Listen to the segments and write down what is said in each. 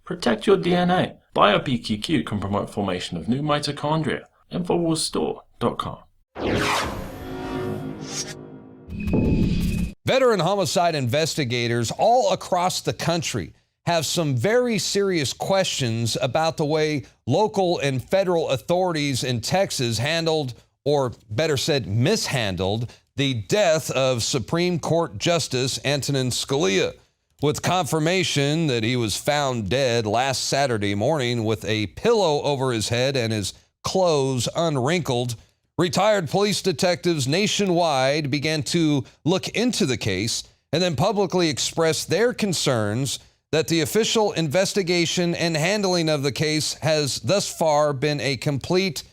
Protect your DNA. BioPQQ can promote formation of new mitochondria. Infowarsstore.com. Veteran homicide investigators all across the country have some very serious questions about the way local and federal authorities in Texas handled, or better said, mishandled, the death of Supreme Court Justice Antonin Scalia. With confirmation that he was found dead last Saturday morning with a pillow over his head and his clothes unwrinkled, retired police detectives nationwide began to look into the case and then publicly express their concerns that the official investigation and handling of the case has thus far been a complete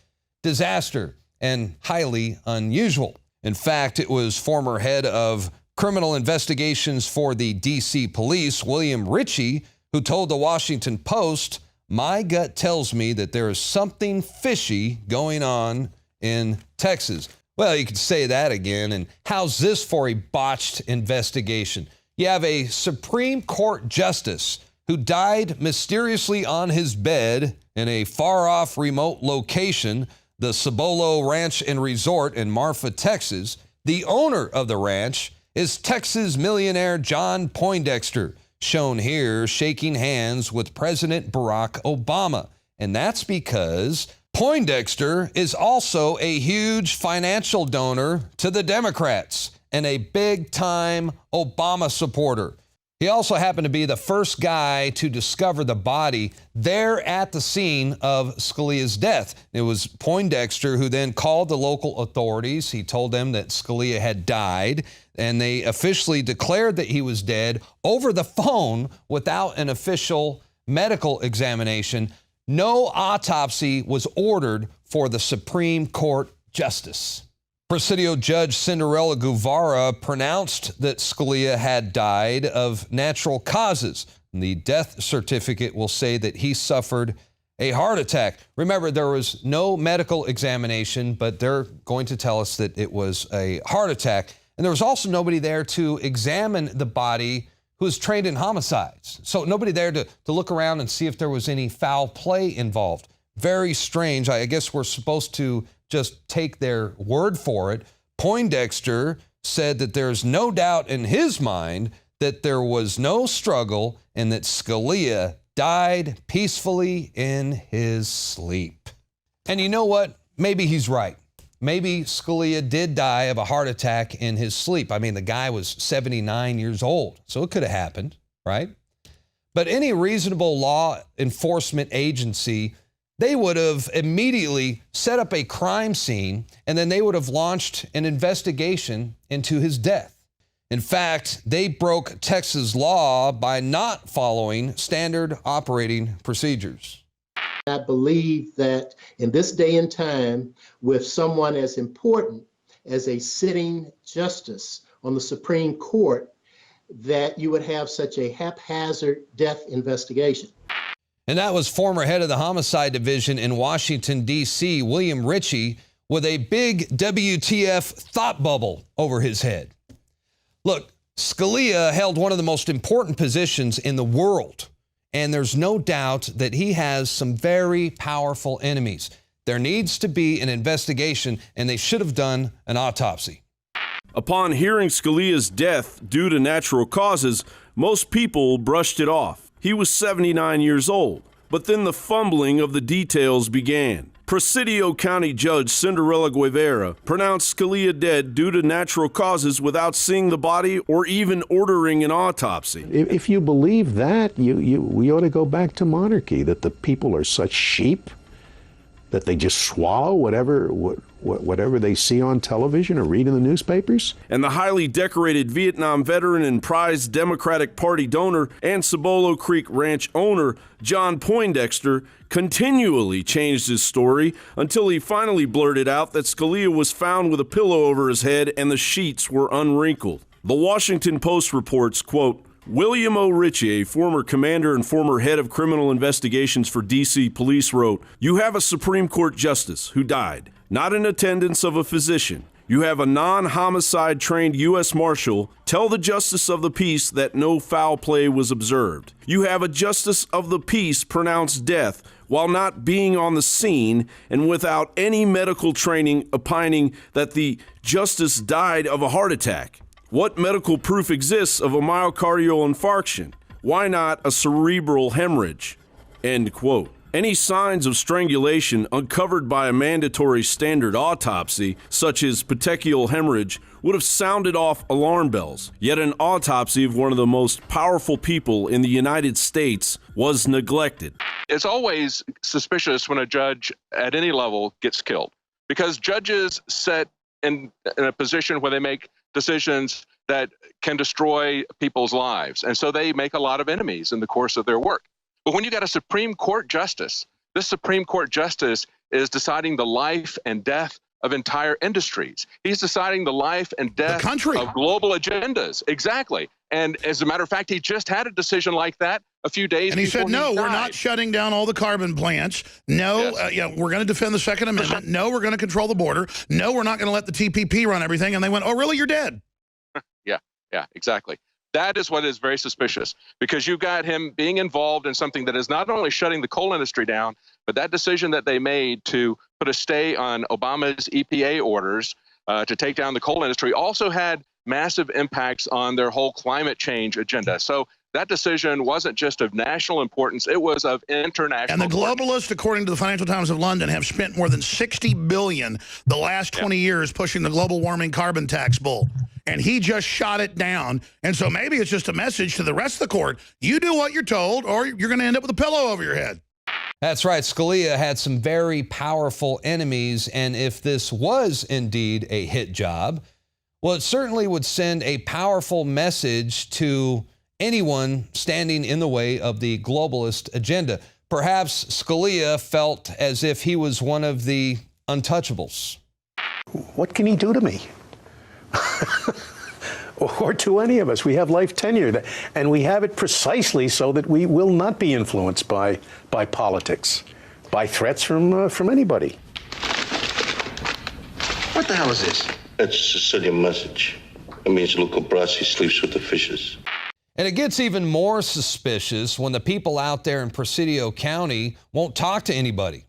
disaster and highly unusual. In fact, it was former head of criminal investigations for the D.C. police, William Ritchie, who told the Washington Post, "My gut tells me that there is something fishy going on in Texas." Well, you could say that again. And how's this for a botched investigation? You have a Supreme Court justice who died mysteriously on his bed in a far-off remote location, the Cibolo Ranch and Resort in Marfa, Texas. The owner of the ranch is Texas millionaire John Poindexter, shown here shaking hands with President Barack Obama. And that's because Poindexter is also a huge financial donor to the Democrats and a big-time Obama supporter. He also happened to be the first guy to discover the body there at the scene of Scalia's death. It was Poindexter who then called the local authorities. He told them that Scalia had died, and they officially declared that he was dead over the phone without an official medical examination. No autopsy was ordered for the Supreme Court justice. Presidio Judge Cinderella Guevara pronounced that Scalia had died of natural causes. The death certificate will say that he suffered a heart attack. Remember, there was no medical examination, but they're going to tell us that it was a heart attack. And there was also nobody there to examine the body who was trained in homicides. So nobody there to look around and see if there was any foul play involved. Very strange. I guess we're supposed to just take their word for it. Poindexter said that there's no doubt in his mind that there was no struggle and that Scalia died peacefully in his sleep. And you know what? Maybe he's right. Maybe Scalia did die of a heart attack in his sleep. I mean, the guy was 79 years old, so it could have happened, right? But any reasonable law enforcement agency, they would have immediately set up a crime scene, and then they would have launched an investigation into his death. In fact, they broke Texas law by not following standard operating procedures. I believe that in this day and time, with someone as important as a sitting justice on the Supreme Court, that you would have such a haphazard death investigation. And that was former head of the Homicide Division in Washington, D.C., William Ritchie, with a big WTF thought bubble over his head. Look, Scalia held one of the most important positions in the world, and there's no doubt that he has some very powerful enemies. There needs to be an investigation, and they should have done an autopsy. Upon hearing Scalia's death due to natural causes, most people brushed it off. He was 79 years old, but then the fumbling of the details began. Presidio County Judge Cinderella Guevara pronounced Scalia dead due to natural causes without seeing the body or even ordering an autopsy. If you believe that, we ought to go back to monarchy, that the people are such sheep that they just swallow whatever they see on television or read in the newspapers. And the highly decorated Vietnam veteran and prized Democratic Party donor and Cibolo Creek Ranch owner, John Poindexter, continually changed his story until he finally blurted out that Scalia was found with a pillow over his head and the sheets were unwrinkled. The Washington Post reports, quote, William O. Ritchie, a former commander and former head of criminal investigations for D.C. police, wrote, "You have a Supreme Court justice who died, not in attendance of a physician. You have a non-homicide trained U.S. Marshal tell the Justice of the Peace that no foul play was observed. You have a Justice of the Peace pronounce death while not being on the scene and without any medical training opining that the justice died of a heart attack. What medical proof exists of a myocardial infarction? Why not a cerebral hemorrhage? End quote. Any signs of strangulation uncovered by a mandatory standard autopsy, such as petechial hemorrhage, would have sounded off alarm bells. Yet an autopsy of one of the most powerful people in the United States was neglected. It's always suspicious when a judge at any level gets killed, because judges sit in a position where they make decisions that can destroy people's lives. And so they make a lot of enemies in the course of their work. But when you got a Supreme Court justice, this Supreme Court justice is deciding the life and death of entire industries. He's deciding the life and death of global agendas. Exactly. And as a matter of fact, he just had a decision like that a few days before he died. And he said, no, we're not shutting down all the carbon plants. No, we're going to defend the Second Amendment. No, we're going to control the border. No, we're not going to let the TPP run everything. And they went, oh, really? You're dead. Yeah, exactly. That is what is very suspicious, because you've got him being involved in something that is not only shutting the coal industry down, but that decision that they made to put a stay on Obama's EPA orders to take down the coal industry also had massive impacts on their whole climate change agenda. So that decision wasn't just of national importance, it was of international importance. And the globalists, according to the Financial Times of London, have spent more than $60 billion the last 20 years pushing the global warming carbon tax bull. And he just shot it down. And so maybe it's just a message to the rest of the court. You do what you're told, or you're going to end up with a pillow over your head. That's right. Scalia had some very powerful enemies. And if this was indeed a hit job, well, it certainly would send a powerful message to anyone standing in the way of the globalist agenda. Perhaps Scalia felt as if he was one of the untouchables. What can he do to me? Or to any of us? We have life tenure, and we have it precisely so that we will not be influenced by politics, by threats from anybody. What the hell is this? It's a Sicilian message. It means Luca Brasi sleeps with the fishes. And it gets even more suspicious when the people out there in Presidio County won't talk to anybody,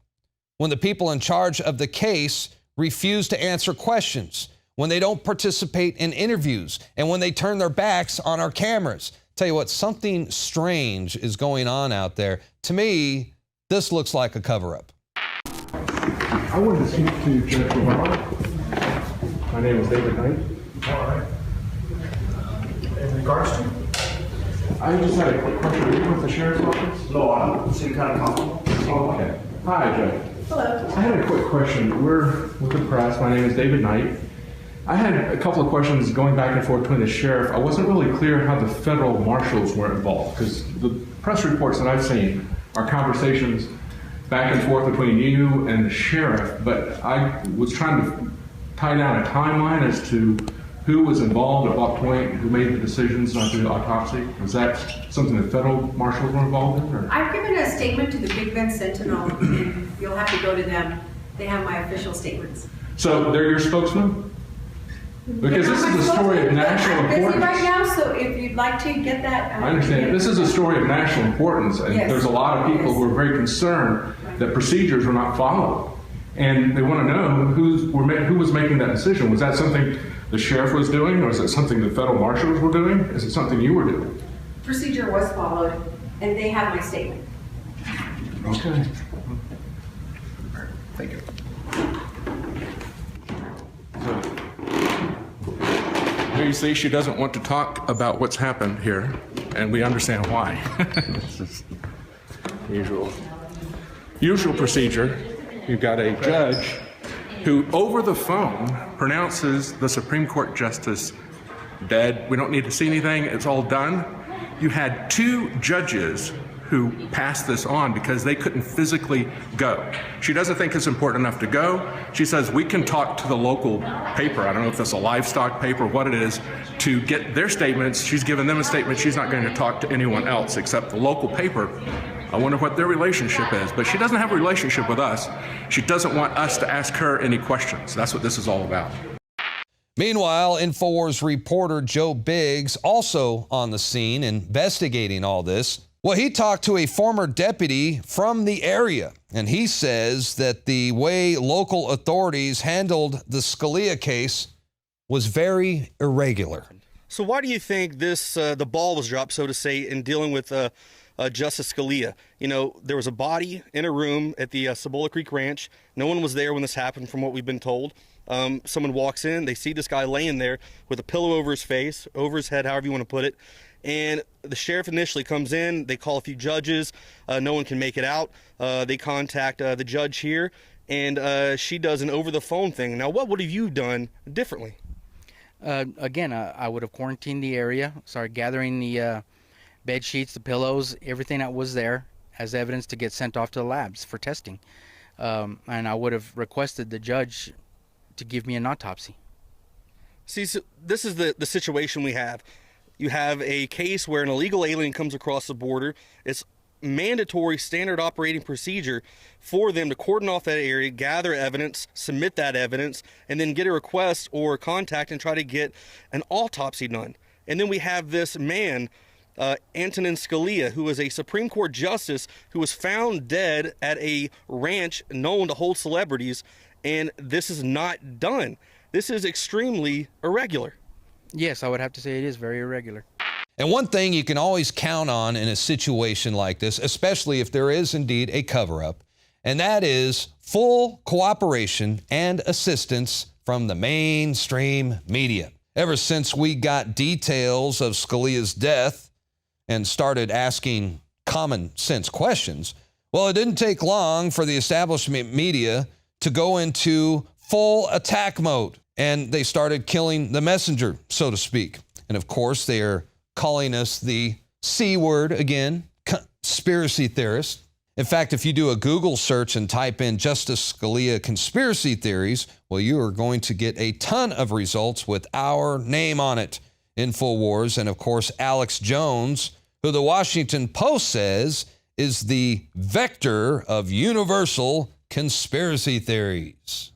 when the people in charge of the case refuse to answer questions, when they don't participate in interviews, and when they turn their backs on our cameras. Tell you what, something strange is going on out there. To me, this looks like a cover-up. I wanted to speak to Judge Romano. My name is David Knight. All right. In regards to? I just had a quick question. Are you with the Sheriff's Office? No, I'm the same kind of counsel. Oh, okay. Hi, Judge. Hello. I had a quick question. We're with the press. My name is David Knight. I had a couple of questions going back and forth between the sheriff. I wasn't really clear how the federal marshals were involved, because the press reports that I've seen are conversations back and forth between you and the sheriff, but I was trying to tie down a timeline as to who was involved at what point, who made the decisions not to do the autopsy. Was that something the federal marshals were involved in? Or? I've given a statement to the Big Bend Sentinel, and you'll have to go to them. They have my official statements. So they're your spokesman? Because this is a story of national importance. I'm busy right now, so if you'd like to get that. I understand. This is a story of national importance, and there's a lot of people who are very concerned that procedures were not followed. And they want to know who was making that decision. Was that something the sheriff was doing, or is it something the federal marshals were doing? Is it something you were doing? Procedure was followed, and they have my statement. Okay. Thank you. Here you see, she doesn't want to talk about what's happened here, and we understand why. This is usual procedure. You've got a judge who, over the phone, pronounces the Supreme Court justice dead. We don't need to see anything. It's all done. You had two judges who passed this on because they couldn't physically go. She doesn't think it's important enough to go. She says, we can talk to the local paper, I don't know if that's a livestock paper, what it is, to get their statements. She's given them a statement. She's not going to talk to anyone else except the local paper. I wonder what their relationship is, but she doesn't have a relationship with us. She doesn't want us to ask her any questions. That's what this is all about. Meanwhile, Infowars reporter Joe Biggs, also on the scene investigating all this, well, he talked to a former deputy from the area, and he says that the way local authorities handled the Scalia case was very irregular. So why do you think this the ball was dropped, so to say, in dealing with Justice Scalia? You know, there was a body in a room at the Cebolla Creek Ranch. No one was there when this happened, from what we've been told. Someone walks in, they see this guy laying there with a pillow over his face, over his head, however you want to put it. And the sheriff initially comes in, they call a few judges, no one can make it out. They contact the judge here, and she does an over-the-phone thing. Now, what would have you done differently? Again, I would have quarantined the area, started gathering the bed sheets, the pillows, everything that was there as evidence to get sent off to the labs for testing. And I would have requested the judge to give me an autopsy. See, so this is the situation we have. You have a case where an illegal alien comes across the border. It's mandatory standard operating procedure for them to cordon off that area, gather evidence, submit that evidence, and then get a request or contact and try to get an autopsy done. And then we have this man, Antonin Scalia, who is a Supreme Court justice who was found dead at a ranch known to hold celebrities, and this is not done. This is extremely irregular. Yes, I would have to say it is very irregular. And one thing you can always count on in a situation like this, especially if there is indeed a cover-up, and that is full cooperation and assistance from the mainstream media. Ever since we got details of Scalia's death and started asking common sense questions, well, it didn't take long for the establishment media to go into full attack mode, and they started killing the messenger, so to speak. And of course, they are calling us the C word again, conspiracy theorist. In fact, if you do a Google search and type in Justice Scalia conspiracy theories, well, you are going to get a ton of results with our name on it. Infowars, and of course, Alex Jones, who the Washington Post says is the vector of universal conspiracy theories.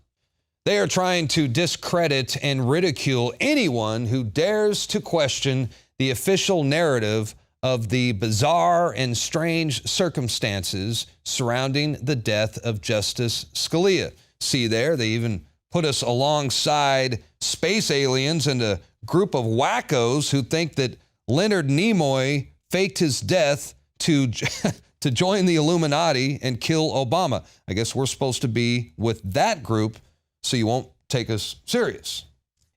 They are trying to discredit and ridicule anyone who dares to question the official narrative of the bizarre and strange circumstances surrounding the death of Justice Scalia. See there, they even put us alongside space aliens and a group of wackos who think that Leonard Nimoy faked his death to join the Illuminati and kill Obama. I guess we're supposed to be with that group so you won't take us serious.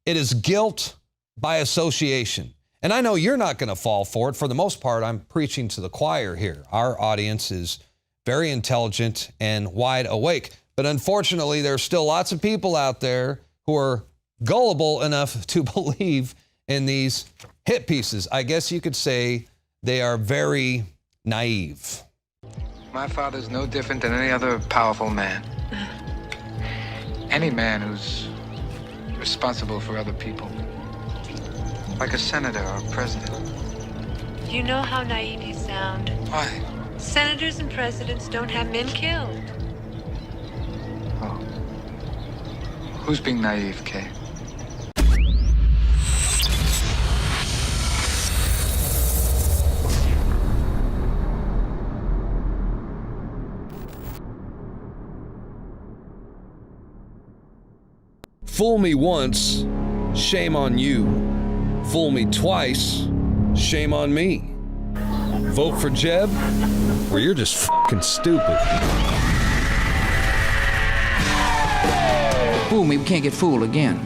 It is guilt by association. And I know you're not going to fall for it. For the most part, I'm preaching to the choir here. Our audience is very intelligent and wide awake. But unfortunately, there are still lots of people out there who are gullible enough to believe in these hit pieces. I guess you could say they are very naive. My father's no different than any other powerful man. Any man who's responsible for other people. Like a senator or a president. You know how naive you sound. Why? Senators and presidents don't have men killed. Oh. Who's being naive, Kay? Fool me once, shame on you. Fool me twice, shame on me. Vote for Jeb, or you're just fucking stupid. Fool me, we can't get fooled again.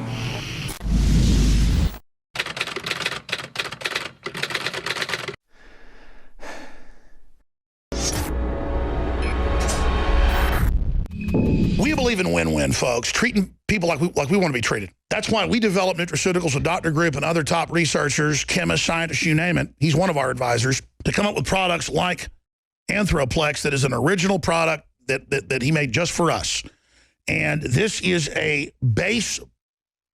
We believe in win-win, folks, treating people like we want to be treated. That's why we develop nutraceuticals with Dr. Group and other top researchers, chemists, scientists, you name it. He's one of our advisors to come up with products like Anthroplex that is an original product that he made just for us. And this is a base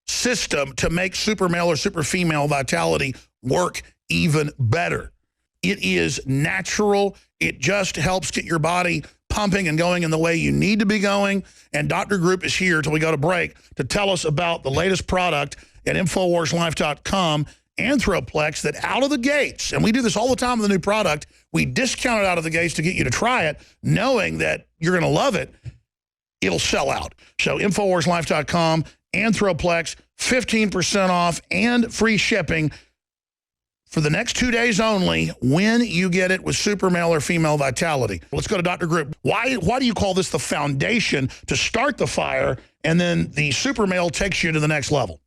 system to make super male or super female vitality work even better. It is natural. It just helps get your body pumping and going in the way you need to be going. And Dr. Group is here till we go to break to tell us about the latest product at InfoWarsLife.com. Anthroplex, that out of the gates, and we do this all the time with the new product, we discount it out of the gates to get you to try it, knowing that you're going to love it. It'll sell out. So InfoWarsLife.com, Anthroplex, 15% off and free shipping for the next 2 days only when you get it with super male or female vitality. Let's go to Dr. Group. Why do you call this the foundation to start the fire, and then the super male takes you to the next level?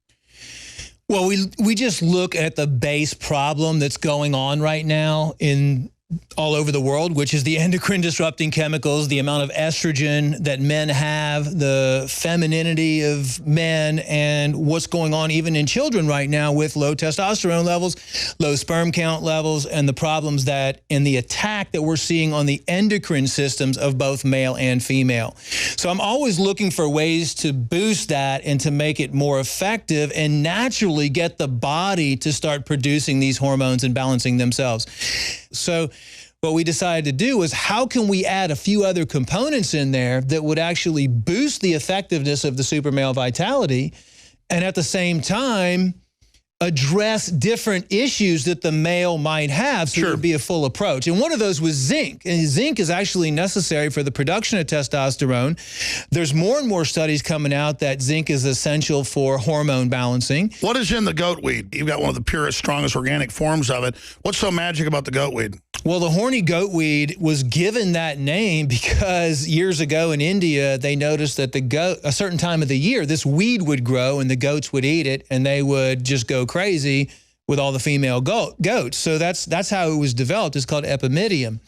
Well, we just look at the base problem that's going on right now in all over the world, which is the endocrine disrupting chemicals, the amount of estrogen that men have, the femininity of men, and what's going on even in children right now with low testosterone levels, low sperm count levels, and the problems that in the attack that we're seeing on the endocrine systems of both male and female. So I'm always looking for ways to boost that and to make it more effective and naturally get the body to start producing these hormones and balancing themselves. So what we decided to do was, how can we add a few other components in there that would actually boost the effectiveness of the super male vitality and at the same time address different issues that the male might have, so it would be a full approach. And one of those was zinc. And zinc is actually necessary for the production of testosterone. There's more and more studies coming out that zinc is essential for hormone balancing. What is in the goat weed? You've got one of the purest, strongest organic forms of it. What's so magic about the goat weed? Well, the horny goat weed was given that name because years ago in India, they noticed that the goat, a certain time of the year, this weed would grow and the goats would eat it and they would just go crazy with all the female goats. So that's how it was developed. It's called epimedium.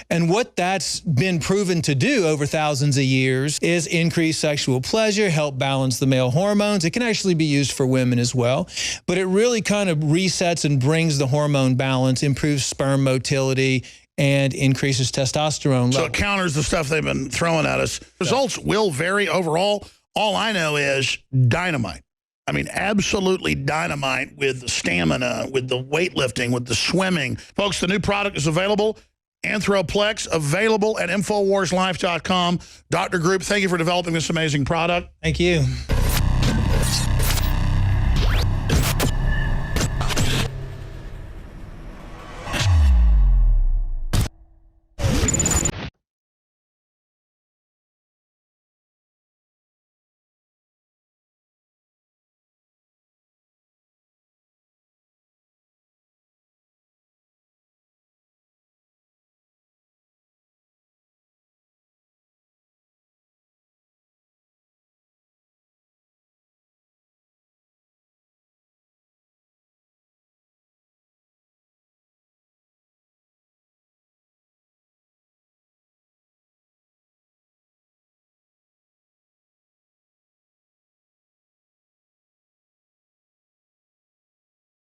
And what that's been proven to do over thousands of years is increase sexual pleasure, help balance the male hormones. It can actually be used for women as well. But it really kind of resets and brings the hormone balance, improves sperm motility, and increases testosterone levels. So it counters the stuff they've been throwing at us. Results will vary overall. All I know is dynamite. I mean, absolutely dynamite with the stamina, with the weightlifting, with the swimming. Folks, the new product is available. Anthroplex, available at InfoWarsLife.com. Dr. Group, thank you for developing this amazing product. Thank you.